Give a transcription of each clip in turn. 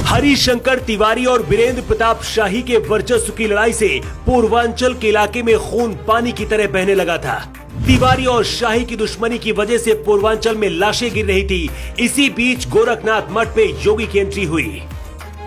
हरिशंकर तिवारी और वीरेंद्र प्रताप शाही के वर्चस्व की लड़ाई से पूर्वांचल के इलाके में खून पानी की तरह बहने लगा था। तिवारी और शाही की दुश्मनी की वजह से पूर्वांचल में लाशें गिर रही थी। इसी बीच गोरखनाथ मठ पे योगी की एंट्री हुई।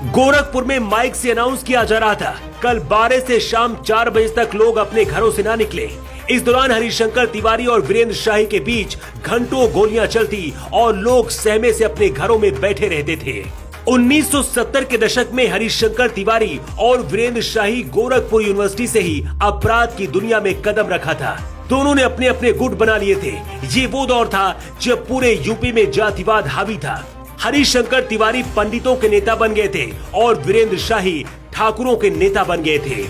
गोरखपुर में माइक से अनाउंस किया जा रहा था, कल 12 से शाम 4 बजे तक लोग अपने घरों से ना निकले। इस दौरान हरिशंकर तिवारी और वीरेंद्र शाही के बीच घंटों गोलियां चलती और लोग सहमे से अपने घरों में बैठे रहते थे। 1970 के दशक में हरिशंकर तिवारी और वीरेंद्र शाही गोरखपुर यूनिवर्सिटी से ही अपराध की दुनिया में कदम रखा था। दोनों ने अपने अपने गुट बना लिए थे। ये वो दौर था जब पूरे यूपी में जातिवाद हावी था। हरिशंकर तिवारी पंडितों के नेता बन गए थे और वीरेंद्र शाही ठाकुरों के नेता बन गए थे।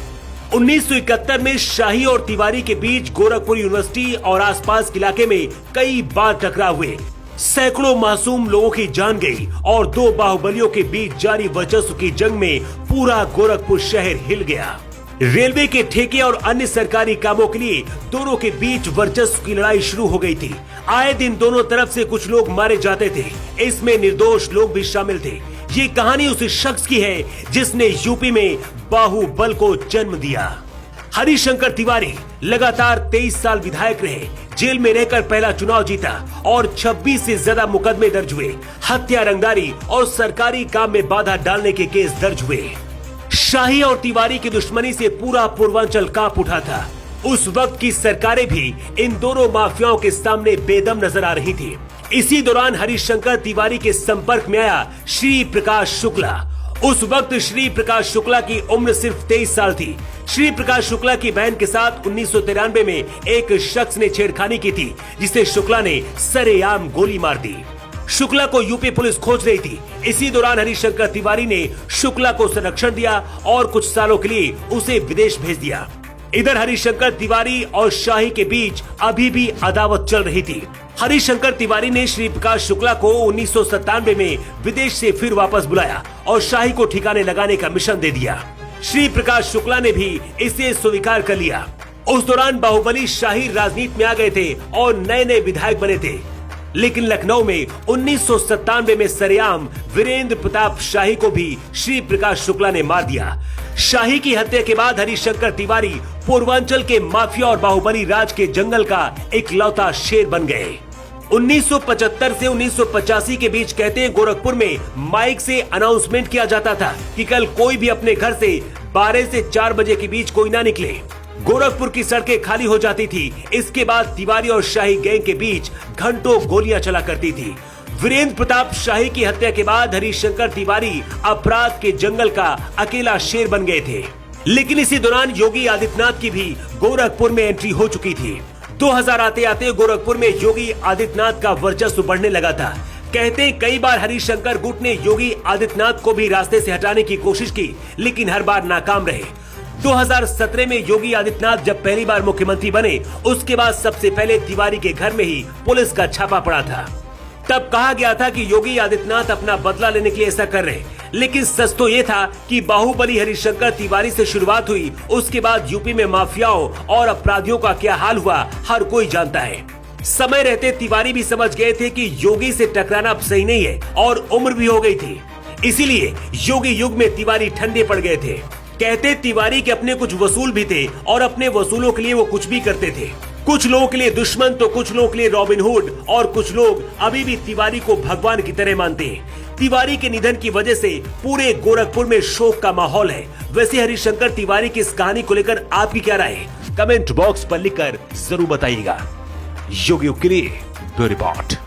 1971 में शाही और तिवारी के बीच गोरखपुर यूनिवर्सिटी और आसपास के इलाके में कई बार टकराव हुए। सैकड़ों मासूम लोगों की जान गई और दो बाहुबलियों के बीच जारी वर्चस्व की जंग में पूरा गोरखपुर शहर हिल गया। रेलवे के ठेके और अन्य सरकारी कामों के लिए दोनों के बीच वर्चस्व की लड़ाई शुरू हो गई थी। आए दिन दोनों तरफ से कुछ लोग मारे जाते थे। इसमें निर्दोष लोग भी शामिल थे। ये कहानी उस शख्स की है जिसने यूपी में बाहुबल को जन्म दिया। हरिशंकर तिवारी लगातार 23 साल विधायक रहे, जेल में रहकर पहला चुनाव जीता और 26 से ज्यादा मुकदमे दर्ज हुए। हत्या, रंगदारी और सरकारी काम में बाधा डालने के केस दर्ज हुए। शाही और तिवारी की दुश्मनी से पूरा पूर्वांचल कांप उठा था। उस वक्त की सरकारें भी इन दोनों माफियाओं के सामने बेदम नजर आ रही थी। इसी दौरान हरिशंकर तिवारी के संपर्क में आया श्री प्रकाश शुक्ला। उस वक्त श्री प्रकाश शुक्ला की उम्र सिर्फ 23 साल थी। श्री प्रकाश शुक्ला की बहन के साथ 1993 में एक शख्स ने छेड़खानी की थी, जिसे शुक्ला ने सरेआम गोली मार दी। शुक्ला को यूपी पुलिस खोज रही थी। इसी दौरान हरिशंकर तिवारी ने शुक्ला को संरक्षण दिया और कुछ सालों के लिए उसे विदेश भेज दिया। इधर हरिशंकर तिवारी और शाही के बीच अभी भी अदावत चल रही थी। हरिशंकर तिवारी ने श्री प्रकाश शुक्ला को 1997 में विदेश से फिर वापस बुलाया और शाही को ठिकाने लगाने का मिशन दे दिया। श्री प्रकाश शुक्ला ने भी इसे स्वीकार कर लिया। उस दौरान बाहुबली शाही राजनीति में आ गए थे और नए नए विधायक बने थे। लेकिन लखनऊ में 1997 में सरेआम वीरेंद्र प्रताप शाही को भी श्री प्रकाश शुक्ला ने मार दिया। शाही की हत्या के बाद हरिशंकर तिवारी पूर्वांचल के माफिया और बाहुबली राज के जंगल का इकलौता शेर बन गए। 1975 से 1985 के बीच कहते हैं गोरखपुर में माइक से अनाउंसमेंट किया जाता था कि कल कोई भी अपने घर से 12 से 4 बजे के बीच कोई ना निकले। गोरखपुर की सड़कें खाली हो जाती थी। इसके बाद तिवारी और शाही गैंग के बीच घंटों गोलियां चला करती थी। वीरेंद्र प्रताप शाही की हत्या के बाद हरिशंकर तिवारी अपराध के जंगल का अकेला शेर बन गए थे। लेकिन इसी दौरान योगी आदित्यनाथ की भी गोरखपुर में एंट्री हो चुकी थी। 2000 आते आते गोरखपुर में योगी आदित्यनाथ का वर्चस्व बढ़ने लगा था। कहते हैं कई बार हरिशंकर गुट ने योगी आदित्यनाथ को भी रास्ते से हटाने की कोशिश की, लेकिन हर बार नाकाम रहे। 2017 में योगी आदित्यनाथ जब पहली बार मुख्यमंत्री बने, उसके बाद सबसे पहले तिवारी के घर में ही पुलिस का छापा पड़ा था। तब कहा गया था कि योगी आदित्यनाथ अपना बदला लेने के लिए ऐसा कर रहे, लेकिन सच तो ये था कि बाहुबली हरिशंकर तिवारी से शुरुआत हुई। उसके बाद यूपी में माफियाओं और अपराधियों का क्या हाल हुआ हर कोई जानता है। समय रहते तिवारी भी समझ गए थे कि योगी से टकराना अब सही नहीं है और उम्र भी हो गई थी। इसीलिए योगी युग में तिवारी ठंडे पड़ गए थे। कहते तिवारी के अपने कुछ वसूल भी थे और अपने वसूलों के लिए वो कुछ भी करते थे। कुछ लोगों के लिए दुश्मन तो कुछ लोगों के लिए रॉबिनहुड और कुछ लोग अभी भी तिवारी को भगवान की तरह मानते हैं। तिवारी के निधन की वजह से पूरे गोरखपुर में शोक का माहौल है। वैसे हरिशंकर तिवारी की इस कहानी को लेकर आपकी क्या राय है? कमेंट बॉक्स पर लिखकर जरूर बताइएगा। योगी के लिए ब्यूरो रिपोर्ट।